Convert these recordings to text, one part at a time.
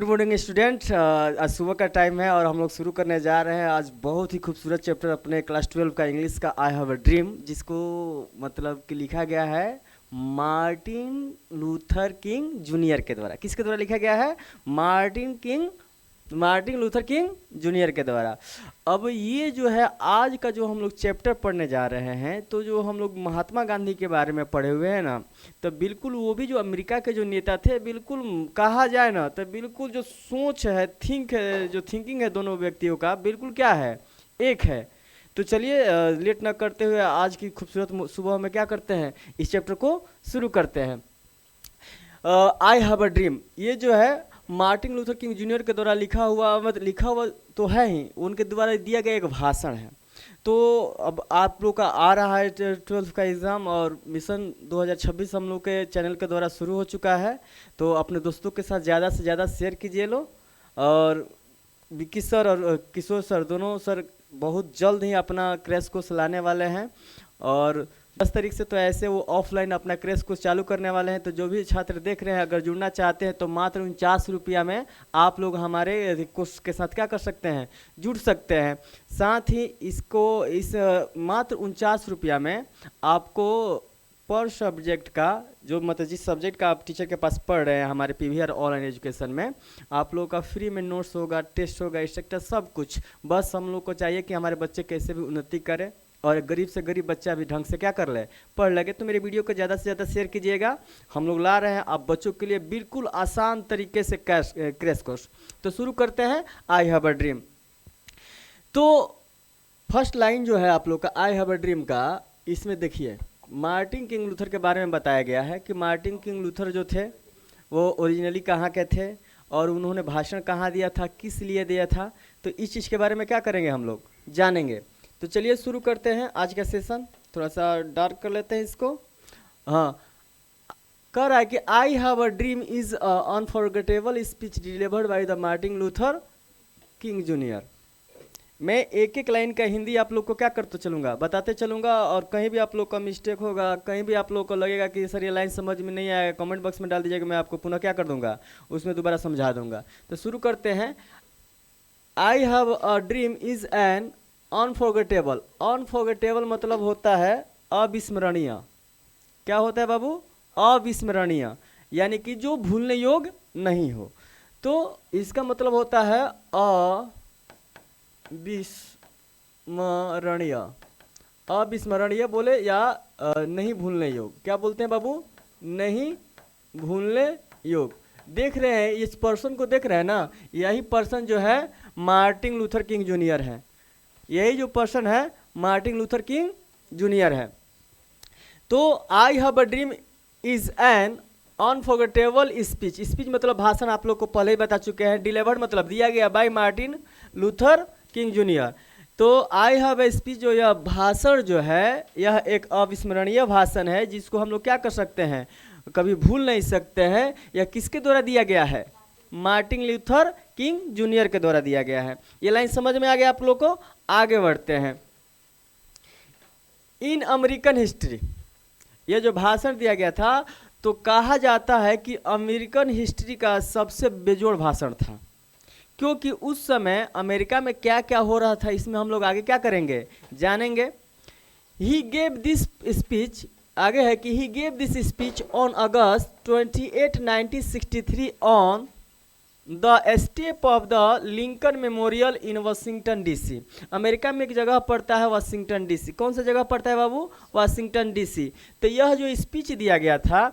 Good morning student. आज सुबह का टाइम है और हम लोग शुरू करने जा रहे हैं आज बहुत ही खूबसूरत चैप्टर अपने क्लास 12 का इंग्लिश का आई हैव अ ड्रीम, जिसको मतलब कि लिखा गया है मार्टिन लूथर किंग जूनियर के द्वारा। किसके द्वारा लिखा गया है? मार्टिन लूथर किंग जूनियर के द्वारा। अब ये जो है आज का जो हम लोग चैप्टर पढ़ने जा रहे हैं, तो जो हम लोग महात्मा गांधी के बारे में पढ़े हुए हैं ना, तो बिल्कुल वो भी जो अमेरिका के जो नेता थे, बिल्कुल कहा जाए ना तो बिल्कुल जो सोच है, जो थिंकिंग है दोनों व्यक्तियों का बिल्कुल क्या है, एक है। तो चलिए लेट ना करते हुए आज की खूबसूरत सुबह में क्या करते हैं, इस चैप्टर को शुरू करते हैं। आई हैव अ ड्रीम, ये जो है मार्टिन लूथर किंग जूनियर के द्वारा लिखा हुआ तो है ही, उनके द्वारा दिया गया एक भाषण है। तो अब आप लोग का आ रहा है 12th का एग्ज़ाम और मिशन 2026 हम लोग के चैनल के द्वारा शुरू हो चुका है। तो अपने दोस्तों के साथ ज़्यादा से ज़्यादा शेयर कीजिए लो। और विक्की सर और किशोर सर दोनों सर बहुत जल्द ही अपना क्रैश कोर्स लाने वाले हैं और 10 तारीख से तो ऐसे वो ऑफलाइन अपना क्रैश कोर्स चालू करने वाले हैं। तो जो भी छात्र देख रहे हैं अगर जुड़ना चाहते हैं तो मात्र 49 रुपया में आप लोग हमारे कोर्स के साथ क्या कर सकते हैं, जुड़ सकते हैं। साथ ही इस मात्र 49 रुपया में आपको पर सब्जेक्ट का जो मतलब जिस सब्जेक्ट का आप टीचर के पास पढ़ रहे हैं हमारे पीवीआर ऑनलाइन एजुकेशन में, आप लोगों का फ्री में नोट्स होगा, टेस्ट होगा, एक्सेट्रा सब कुछ। बस हम लोग को चाहिए कि हमारे बच्चे कैसे भी उन्नति करें और गरीब से गरीब बच्चा भी ढंग से क्या कर ले, पढ़ लगे। तो मेरे वीडियो को ज़्यादा से ज़्यादा शेयर कीजिएगा। हम लोग ला रहे हैं आप बच्चों के लिए बिल्कुल आसान तरीके से क्रैश कोर्स। तो शुरू करते हैं आई हैव अ ड्रीम। तो फर्स्ट लाइन जो है आप लोग का आई हैव अ ड्रीम का, इसमें देखिए मार्टिन किंग लूथर के बारे में बताया गया है कि मार्टिन किंग लूथर जो थे वो ओरिजिनली कहाँ के थे और उन्होंने भाषण कहाँ दिया था, किस लिए दिया था। तो इस चीज़ के बारे में क्या करेंगे, हम लोग जानेंगे। तो चलिए शुरू करते हैं आज का सेशन। थोड़ा सा डार्क कर लेते हैं इसको। हाँ, कह रहा है कि I have a dream is unforgettable speech delivered by the Martin Luther King junior. मैं एक एक लाइन का हिंदी आप लोग को क्या करते चलूँगा, बताते चलूँगा। और कहीं भी आप लोग का मिस्टेक होगा, कहीं भी आप लोग को लगेगा कि सर ये लाइन समझ में नहीं आएगा, कमेंट बॉक्स में डाल दीजिएगा, मैं आपको पुनः क्या कर दूंगा, उसमें दोबारा समझा दूंगा। तो शुरू करते हैं। I have a dream is an unforgettable. Unforgettable मतलब होता है अविस्मरणीय। क्या होता है बाबू? अविस्मरणीय, यानी कि जो भूलने योग्य नहीं हो। तो इसका मतलब होता है अविस्मरणीय। अविस्मरणीय बोले या नहीं भूलने योग्य। क्या बोलते हैं बाबू? नहीं भूलने योग्य। देख रहे हैं इस पर्सन को, देख रहे हैं ना, यही पर्सन जो है मार्टिन लूथर किंग जूनियर है। यही जो पर्सन है मार्टिन लूथर किंग जूनियर है। तो I have a dream is an unforgettable speech. Speech मतलब भाषण, आप लोग को पहले ही बता चुके हैं। डिलीवर्ड मतलब दिया गया by Martin Luther King Junior. तो आई हैव ए स्पीच जो यह भाषण जो है यह एक अविस्मरणीय भाषण है, जिसको हम लोग क्या कर सकते हैं, कभी भूल नहीं सकते हैं। यह किसके द्वारा दिया गया है? मार्टिन लूथर किंग जूनियर के द्वारा दिया गया है। ये लाइन समझ में आ गया आप लोग को? आगे बढ़ते हैं। इन अमेरिकन हिस्ट्री, ये जो भाषण दिया गया था तो कहा जाता है कि अमेरिकन हिस्ट्री का सबसे बेजोड़ भाषण था, क्योंकि उस समय अमेरिका में क्या क्या हो रहा था इसमें हम लोग आगे क्या करेंगे, जानेंगे। ही गेव दिस स्पीच, आगे है कि ही gave this speech on August 28, 1963 on the step of the Lincoln memorial in Washington DC. America में एक जगह पड़ता है वाशिंगटन डीसी। कौन सा जगह पड़ता है बाबू? Washington DC. तो यह जो स्पीच दिया गया था,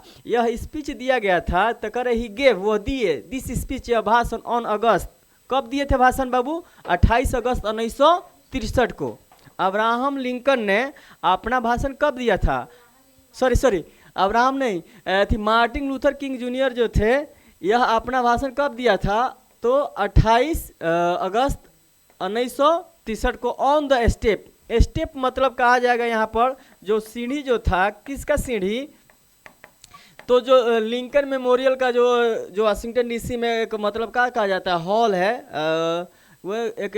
तो करे ही गेव, वो दिए, दिस स्पीच, यह भाषण ऑन अगस्त, कब दिए थे भाषण बाबू? 28 अगस्त 1963 को। अब्राहम लिंकन ने अपना भाषण कब दिया था? सॉरी, अब्राहम नहीं थी, मार्टिन लूथर किंग जूनियर जो थे, यह अपना भाषण कब दिया था? तो 28 अगस्त 1963 को ऑन द स्टेप। स्टेप मतलब कहा जाएगा यहाँ पर जो सीढ़ी जो था, किसका सीढ़ी? तो जो लिंकन मेमोरियल का जो वाशिंगटन डीसी में एक मतलब क्या कहा जाता है, हॉल है, वो एक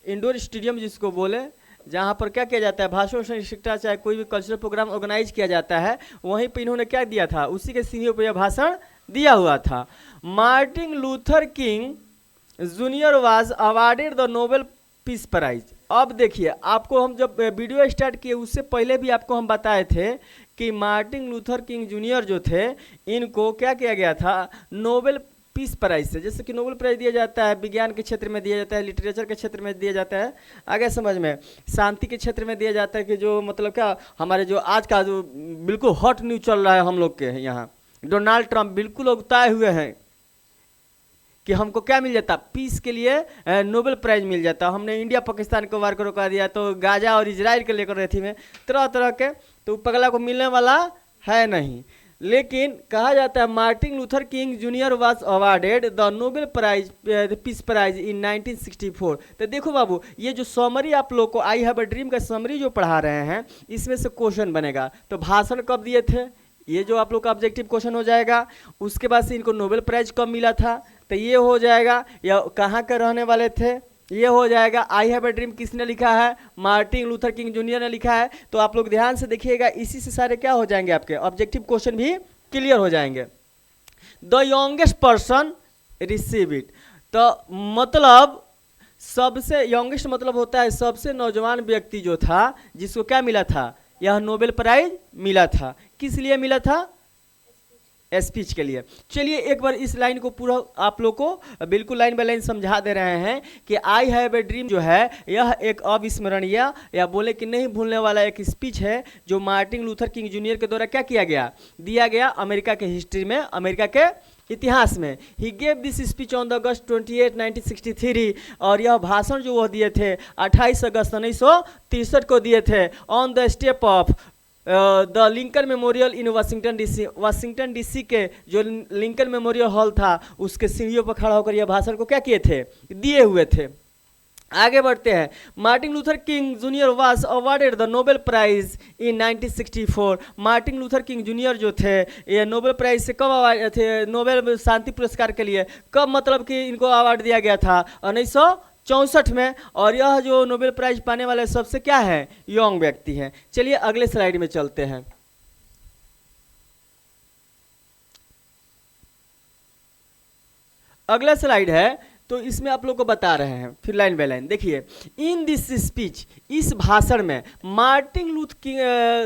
इंडोर स्टेडियम जिसको बोले, जहाँ पर क्या किया जाता है, भाषण शिक्षा चाहे कोई भी कल्चरल प्रोग्राम ऑर्गेनाइज किया जाता है, वहीं पर इन्होंने क्या दिया था, उसी के सीढ़ियों पर यह भाषण दिया हुआ था। Martin Luther King Junior was awarded the Nobel peace prize. अब देखिए, आपको हम जब वीडियो स्टार्ट किए उससे पहले भी आपको हम बताए थे कि मार्टिन लूथर किंग जूनियर जो थे, इनको क्या किया गया था, नोबेल पीस प्राइज से, जैसे कि नोबेल प्राइज दिया जाता है विज्ञान के क्षेत्र में दिया जाता है, लिटरेचर के क्षेत्र में दिया जाता है, आगे समझ में, शांति के क्षेत्र में दिया जाता है, कि जो मतलब क्या हमारे जो आज का जो बिल्कुल हॉट न्यूज चल रहा है हम लोग के यहाँ, डोनाल्ड ट्रंप बिल्कुल उगताए हुए हैं कि हमको क्या मिल जाता, पीस के लिए नोबेल प्राइज मिल जाता। हमने इंडिया पाकिस्तान को वार को रोका दिया, तो गाजा और इजराइल के लेकर रही थी में तरह तरह के, तो पगला को मिलने वाला है नहीं। लेकिन कहा जाता है Martin Luther King Junior was awarded the Nobel prize peace prize in 1964। तो देखो बाबू, ये जो समरी आप लोग को आई हैव अ ड्रीम का समरी जो पढ़ा रहे हैं, इसमें से क्वेश्चन बनेगा। तो भाषण कब दिए थे, ये जो आप लोग का ऑब्जेक्टिव क्वेश्चन हो जाएगा। उसके बाद से इनको नोबेल प्राइज कब मिला था, तो ये हो जाएगा। या कहाँ के रहने वाले थे, ये हो जाएगा। आई हैव अ ड्रीम किसने लिखा है, मार्टिन लूथर किंग जूनियर ने लिखा है। तो आप लोग ध्यान से देखिएगा, इसी से सारे क्या हो जाएंगे, आपके ऑब्जेक्टिव क्वेश्चन भी क्लियर हो जाएंगे। The youngest person receive it, तो मतलब सबसे यंगेस्ट मतलब होता है सबसे नौजवान व्यक्ति जो था, जिसको क्या मिला था, यह नोबेल प्राइज मिला था। किस लिए मिला था, स्पीच के लिए। चलिए एक बार इस लाइन को पूरा आप लोग को बिल्कुल लाइन बाय लाइन समझा दे रहे हैं कि आई हैव ए ड्रीम जो है, यह एक अविस्मरणीय या बोले कि नहीं भूलने वाला एक स्पीच है, जो मार्टिन लूथर किंग जूनियर के द्वारा क्या किया गया, दिया गया अमेरिका के हिस्ट्री में, अमेरिका के इतिहास में। He gave this speech on the August 28, 1963, और यह भाषण जो वो दिए थे 28 अगस्त 1963 को दिए थे, on the step of the Lincoln memorial in Washington DC. Washington DC के जो लिंकन मेमोरियल हॉल था, उसके सीढ़ियों पर खड़ा होकर यह भाषण को क्या किए थे, दिए हुए थे। आगे बढ़ते हैं। Martin Luther King Junior was awarded the Nobel prize in 1964। Martin Luther King Junior जो थे, ये नोबेल प्राइज से कब अवार्ड थे, नोबेल शांति पुरस्कार के लिए कब मतलब कि इनको अवार्ड दिया गया था, 1964 में। और यह जो नोबेल प्राइज पाने वाले सबसे क्या है, यंग व्यक्ति हैं। चलिए अगले स्लाइड में चलते हैं। अगला स्लाइड है, तो इसमें आप लोग को बता रहे हैं फिर लाइन बाय लाइन देखिए। इन दिस स्पीच, इस भाषण में Martin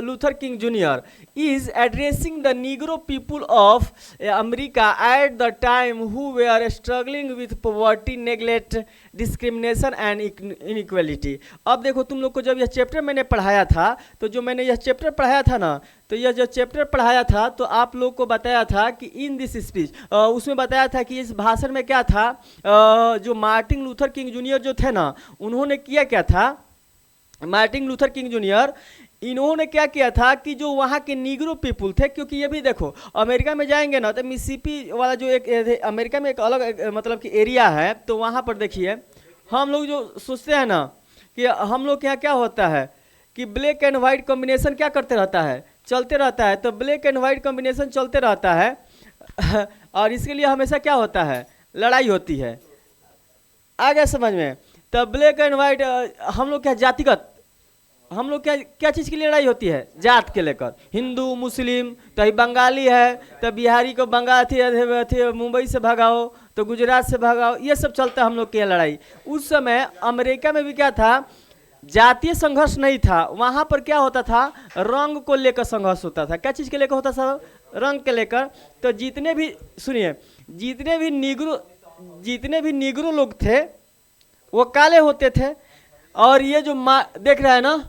Luther King junior is addressing the Negro people of America at the time who were struggling with poverty, neglect, discrimination and inequality। अब देखो तुम लोग को जब यह चैप्टर मैंने पढ़ाया था, तो जो मैंने यह चैप्टर पढ़ाया था ना, तो यह जो चैप्टर पढ़ाया था, तो आप लोग को बताया था कि इन दिस स्पीच, उसमें बताया था कि इस भाषण में क्या था, जो मार्टिन लूथर किंग जूनियर जो थे ना, उन्होंने किया क्या था, मार्टिन लूथर किंग जूनियर इन्होंने क्या किया था कि जो वहाँ के नीग्रो पीपुल थे, क्योंकि ये भी देखो अमेरिका में जाएंगे ना, तो मिसिसिपी वाला जो एक अमेरिका में एक अलग मतलब कि एरिया है, तो वहाँ पर देखिए हम लोग जो सोचते हैं ना कि हम लोग के यहाँ क्या होता है कि ब्लैक एंड वाइट कॉम्बिनेशन क्या करते रहता है, चलते रहता है। तो ब्लैक एंड वाइट कॉम्बिनेशन चलते रहता है और इसके लिए हमेशा क्या होता है, लड़ाई होती है। आ गया समझ में। तो ब्लैक एंड वाइट हम लोग क्या जातिगत, हम लोग क्या चीज़ की लड़ाई होती है, जात के लेकर, हिंदू मुस्लिम, तो बंगाली है तो बिहारी को बंगाल थी मुंबई से भगाओ, तो गुजरात से भगाओ, ये सब चलता है हम लोग की लड़ाई। उस समय अमेरिका में भी क्या था, जातीय संघर्ष नहीं था, वहाँ पर क्या होता था, रंग को लेकर संघर्ष होता था। क्या चीज़ के लेकर होता था, रंग के लेकर। तो जितने भी सुनिए, जितने भी निग्रो लोग थे वो काले होते थे। और ये जो देख रहा है ना,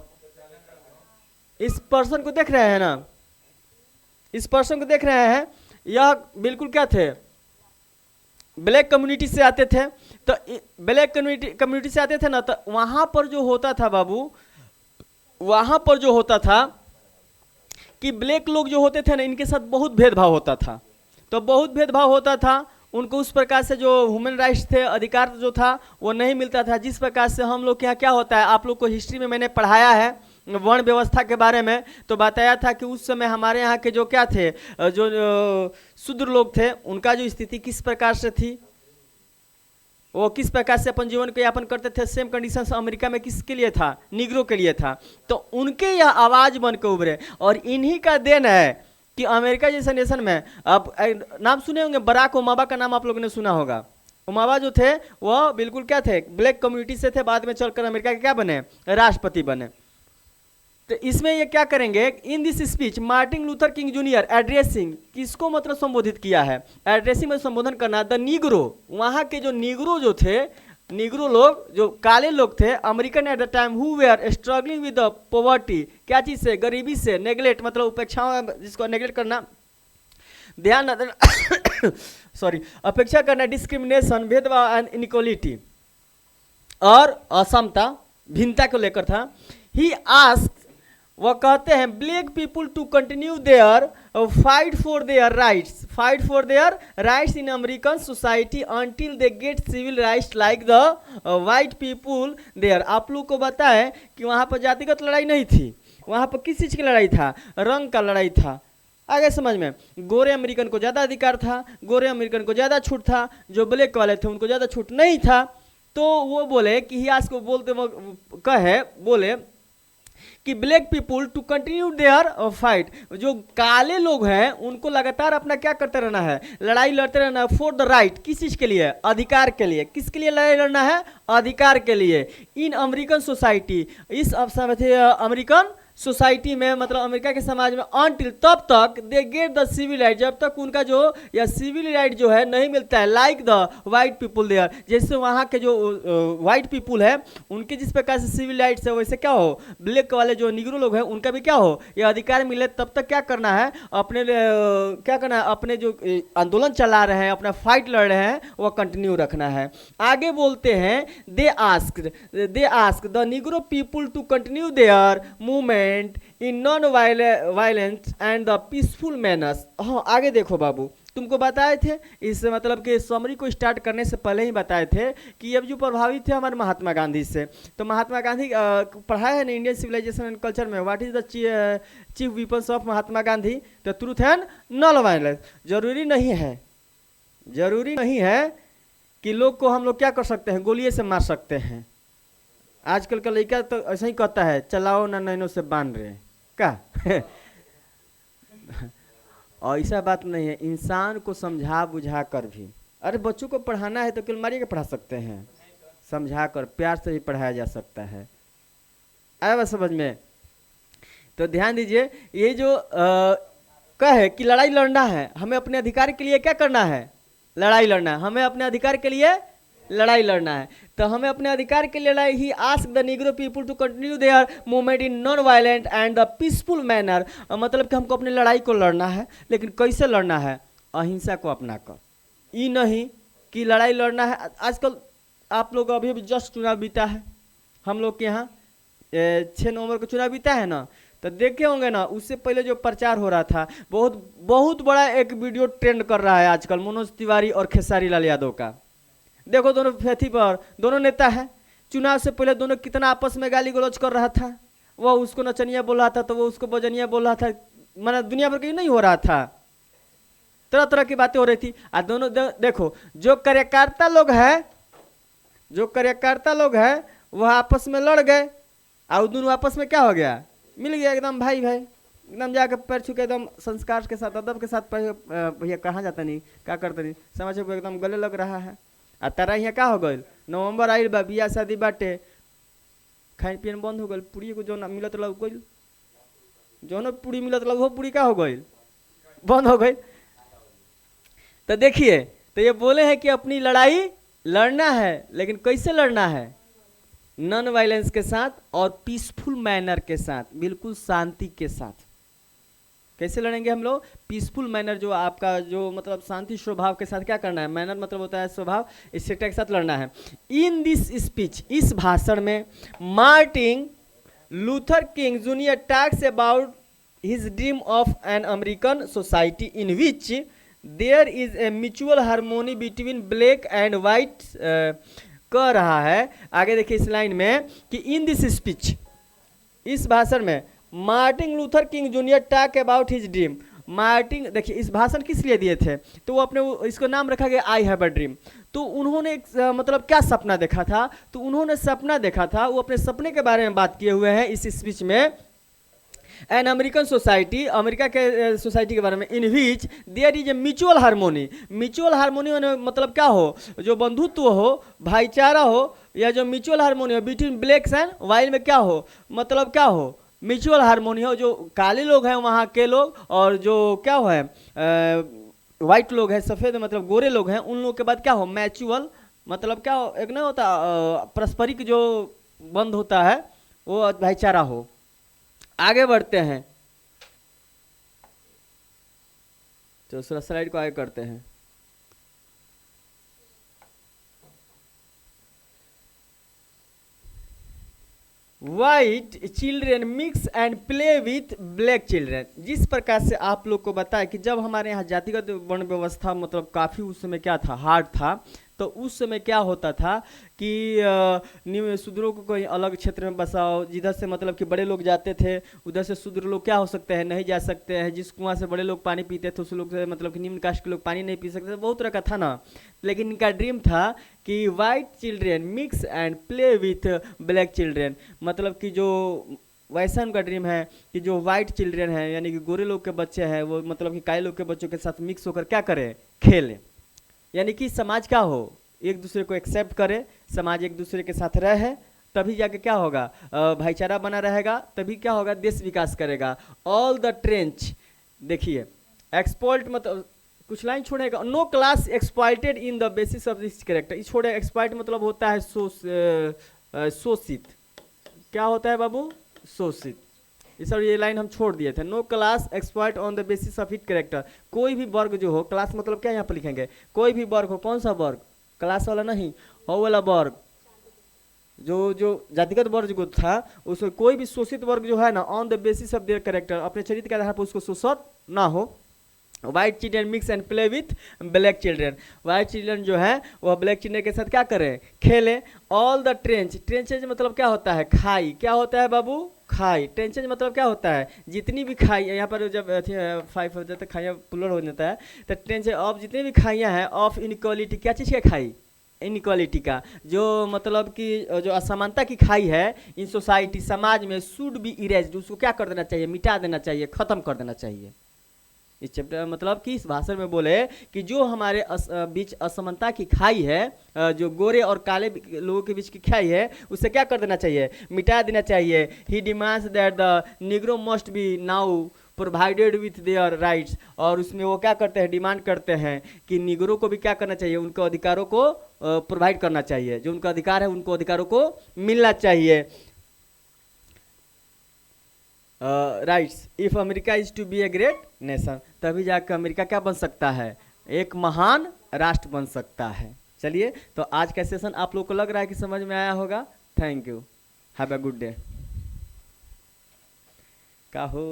इस पर्सन को देख रहे हैं ना, इस पर्सन को देख रहे हैं, यह बिल्कुल क्या थे, ब्लैक कम्युनिटी से आते थे। तो ब्लैक कम्युनिटी से आते थे ना, तो वहां पर जो होता था बाबू, वहां पर जो होता था कि ब्लैक लोग जो होते थे ना, इनके साथ बहुत भेदभाव होता था। तो बहुत भेदभाव होता था, उनको उस प्रकार से जो ह्यूमन राइट्स थे, अधिकार जो था वो नहीं मिलता था। जिस प्रकार से हम लोग के यहाँ क्या होता है, आप लोग को हिस्ट्री में मैंने पढ़ाया है वर्ण व्यवस्था के बारे में, तो बताया था कि उस समय हमारे यहाँ के जो क्या थे, जो शूद्र लोग थे, उनका जो स्थिति किस प्रकार से थी, वो किस प्रकार से अपन जीवन को यापन करते थे। सेम कंडीशन अमेरिका में किसके लिए था, निग्रो के लिए था। तो उनके यह आवाज़ बन के उभरे, और इन्हीं का देन है कि अमेरिका जैसे नेशन में, आप नाम सुने होंगे, बराक ओबामा का नाम आप लोगों ने सुना होगा। ओबामा जो थे वह बिल्कुल क्या थे, ब्लैक कम्युनिटी से थे, बाद में चलकर अमेरिका के क्या बने, राष्ट्रपति बने। तो इसमें ये क्या करेंगे, in this speech Martin Luther King junior addressing, किसको मतलब संबोधित किया है, एड्रेसिंग में संबोधन करना, द नीग्रो, वहाँ के जो नीग्रो जो थे, निग्रो लोग जो काले लोग थे, American at the time who were struggling with the poverty, क्या चीज़ से, गरीबी से, नेगलेक्ट मतलब उपेक्षाओं, जिसको नेगलेक्ट करना, ध्यान सॉरी अपेक्षा करना, डिस्क्रिमिनेशन, भेदभाव एंड इनइक्वालिटी, और असमता, भिन्नता को लेकर था। ही आस्क, वह कहते हैं, black people to continue their fight for their rights in American society until they get civil rights like the white people there. आप लोग को बताएं कि वहाँ पर जातिगत लड़ाई नहीं थी, वहाँ पर किस चीज़ की लड़ाई था, रंग का लड़ाई था। आगे समझ में, गोरे अमेरिकन को ज़्यादा अधिकार था, गोरे अमेरिकन को ज़्यादा छूट था, जो ब्लैक वाले थे उनको ज़्यादा छूट नहीं था। तो वो बोले कि हियास को बोले कि black people to continue their fight, जो काले लोग हैं उनको लगातार अपना क्या करते रहना है, लड़ाई लड़ते रहना है, फॉर द राइट, किस चीज़ के लिए, अधिकार के लिए। किसके लिए लड़ाई लड़ना है, अधिकार के लिए। इन अमेरिकन सोसाइटी, इस अमेरिकन सोसाइटी में, मतलब अमेरिका के समाज में, अनटिल, तब तक, they get the civil right, जब तक उनका जो या सिविल राइट जो है नहीं मिलता है, like the white people there, जैसे वहाँ के जो वाइट पीपुल है उनके जिस प्रकार से सिविल राइट्स है, वैसे क्या हो, ब्लैक वाले जो निग्रो लोग हैं उनका भी क्या हो, ये अधिकार मिले। तब तक क्या करना है, अपने क्या करना है, अपने जो आंदोलन चला रहे हैं, अपना फाइट लड़ रहे हैं, वह कंटिन्यू रखना है। आगे बोलते हैं, they ask the Negro people to continue their movement in non violence and the peaceful manners. हाँ, आगे देखो बाबू, तुमको बताए थे, इस मतलब कि समरी को स्टार्ट करने से पहले ही बताए थे कि अब जो प्रभावित थे हमारे महात्मा गांधी से। तो महात्मा गांधी पढ़ाया है ना इंडियन सिविलाइजेशन एंड कल्चर में, what is the chief weapons of Mahatma Gandhi, the truth and non violence. जरूरी नहीं है कि लोग को हम लोग क्या कर सकते हैं, गोलियों से मार सकते हैं। आजकल का लड़का तो ऐसा ही कहता है, चलाओ ना नैनों से बांध रहे क्या और ऐसा बात नहीं है, इंसान को समझा बुझा कर भी, अरे बच्चों को पढ़ाना है तो केवल मारिए के पढ़ा सकते हैं, समझा कर प्यार से भी पढ़ाया जा सकता है। आया बात समझ में? तो ध्यान दीजिए, ये जो कहे कि लड़ाई लड़ना है, हमें अपने अधिकार के लिए क्या करना है, लड़ाई लड़ना है, हमें अपने अधिकार के लिए लड़ाई लड़ना है। तो हमें अपने अधिकार के लिए लड़ाई, he ask the Negro people to continue their movement in non violent and the peaceful manner, मतलब कि हमको अपनी लड़ाई को लड़ना है, लेकिन कैसे लड़ना है, अहिंसा को अपना कर। ये नहीं कि लड़ाई लड़ना है। आजकल आप लोग अभी जस्ट चुनाव बीता है, हम लोग के यहाँ 6 नवंबर को चुनाव बीता है ना, तो देखे होंगे ना, उससे पहले जो प्रचार हो रहा था, बहुत बड़ा एक वीडियो ट्रेंड कर रहा है आजकल, मनोज तिवारी और खेसारी लाल यादव का। देखो दोनों फेथी पर, दोनों नेता है, चुनाव से पहले दोनों कितना आपस में गाली गलौज कर रहा था, वह उसको नचनिया बोल रहा था तो वो उसको बजनिया बोल रहा था, माना दुनिया भर का नहीं हो रहा था, तरह तरह की बातें हो रही थी। और दोनों देखो, जो कार्यकर्ता लोग हैं वह आपस में लड़ गए, और दोनों आपस में क्या हो गया, मिल गया एकदम भाई एकदम जाकर पैर छू के एकदम संस्कार के साथ, अदब के साथ, भैया कहाँ जाता नहीं, क्या करता नहीं, समझ एकदम गले लग रहा है। आ तारा यहाँ का हो गई, नवंबर आइल बा, बियाह शादी बाटे, खान पियन बंद हो गई, पूरी को जो मिलत लग गई, जो पूरी मिलत लग वो पूरी का हो गई, बंद हो गई। तो देखिए, तो ये बोले हैं कि अपनी लड़ाई लड़ना है, लेकिन कैसे लड़ना है, नॉन वायलेंस के साथ और पीसफुल मैनर के साथ, बिल्कुल शांति के साथ। कैसे लड़ेंगे हम लोग, पीसफुल मैनर, जो आपका जो मतलब शांति स्वभाव के साथ क्या करना है, मैनर मतलब होता है स्वभाव, इस सेक्टर के साथ लड़ना है। इन दिस स्पीच, इस भाषण में Martin Luther King Junior talks about his dream of an American society in which there is a mutual harmony between black and white, कह रहा है। आगे देखिए इस लाइन में कि इन दिस स्पीच, इस भाषण में Martin Luther King junior talk about his dream. Martin, देखिए इस भाषण किस लिए दिए थे, तो वो अपने इसको नाम रखा गया आई हैव अ ड्रीम। तो उन्होंने एक मतलब क्या सपना देखा था, तो उन्होंने सपना देखा था, वो अपने सपने के बारे में बात किए हुए हैं इस स्पीच में एन अमेरिकन सोसाइटी, अमेरिका के सोसाइटी के बारे में, in which there is a mutual harmony. Mutual harmony मतलब क्या हो, जो बंधुत्व हो, भाईचारा हो, या जो म्यूचुअल हार्मोनी हो बिटवीन ब्लैक्स एंड वाइल्ड में क्या हो, मतलब क्या हो, म्यूचुअल हार्मोनी हो। जो काले लोग हैं वहाँ के लोग, और जो क्या हो है वाइट लोग हैं, सफ़ेद मतलब गोरे लोग हैं, उन लोगों के बाद क्या हो, म्यूचुअल मतलब क्या हो, एक ना होता पारस्परिक जो बंध होता है वो भाईचारा हो। आगे बढ़ते हैं, तो दूसरा स्लाइड को आगे करते हैं। White children mix and play with black children. जिस प्रकार से आप लोग को बताया कि जब हमारे यहाँ जातिगत वर्ण व्यवस्था मतलब काफ़ी उस समय क्या था, हार्ड था, तो उस समय क्या होता था कि शूद्रों को कोई अलग क्षेत्र में बसाओ, जिधर से मतलब कि बड़े लोग जाते थे उधर से शूद्र लोग क्या हो सकते हैं, नहीं जा सकते हैं। जिस कुआं से बड़े लोग पानी पीते थे उस लोग से मतलब कि निम्न कास्ट के लोग पानी नहीं पी सकते थे, बहुत तरह का था ना। लेकिन इनका ड्रीम था कि white children mix and play with black children, मतलब कि जो वैसा उनका ड्रीम है कि जो वाइट चिल्ड्रेन है यानी कि गोरे लोग के बच्चे हैं वो मतलब कि काले लोग के बच्चों के साथ मिक्स होकर क्या करें, खेलें। यानी कि समाज क्या हो, एक दूसरे को एक्सेप्ट करे, समाज एक दूसरे के साथ रहे, तभी जाके क्या होगा, भाईचारा बना रहेगा, तभी क्या होगा, देश विकास करेगा। ऑल द ट्रेंच, देखिए एक्सपोल्ट मतलब कुछ लाइन छोड़ेगा, no class exploited in the basis of this character. इस छोड़े, एक्सप्लॉइट मतलब होता है शोषित। क्या होता है बाबू, शोषित। ये लाइन हम छोड़ दिए थे। No class exploit on the basis of it character. कोई भी वर्ग जो हो, क्लास मतलब क्या यहाँ पर लिखेंगे, कोई भी वर्ग हो, कौन सा वर्ग, क्लास वाला नहीं, हो वाला वर्ग, जो जातिगत वर्ग जो था उसमें कोई भी शोषित वर्ग जो है ना, on the basis of their character, अपने चरित्र के आधार पर उसको शोषित ना हो। White children mix and play with black children. White children जो है वह ब्लैक चिल्ड्रेन के साथ क्या करें, खेलें। ऑल द ट्रेंच, ट्रेंचेज मतलब क्या होता है, खाई। क्या होता है बाबू, खाई। ट्रेंचेज मतलब क्या होता है, जितनी भी खाई, यहाँ पर जब 5 हो जाता है खाइयाँ पुलर हो जाता है, तो ट्रेंचेज ऑफ जितनी भी खाइयाँ हैं, ऑफ इनक्वालिटी, क्या चीज़ का खाई, इनक्वालिटी का, जो मतलब कि जो असमानता की खाई है इन सोसाइटी, समाज में, शुड बी इरेज्ड, उसको क्या कर देना चाहिए, मिटा देना चाहिए, खत्म कर देना चाहिए। इस चैप्टर मतलब कि इस भाषण में बोले कि जो हमारे बीच असमानता की खाई है, जो गोरे और काले लोगों के बीच की खाई है, उसे क्या कर देना चाहिए, मिटा देना चाहिए। He demands that the Negro must be now provided with their rights. और उसमें वो क्या करते हैं, डिमांड करते हैं कि निगरों को भी क्या करना चाहिए, उनको अधिकारों को प्रोवाइड करना चाहिए, जो उनका अधिकार है उनको अधिकारों को मिलना चाहिए। Rights, if America is to be a great nation, तभी जाकर अमेरिका क्या बन सकता है, एक महान राष्ट्र बन सकता है। चलिए, तो आज का सेशन आप लोग को लग रहा है कि समझ में आया होगा। Thank you, have a good day. का हो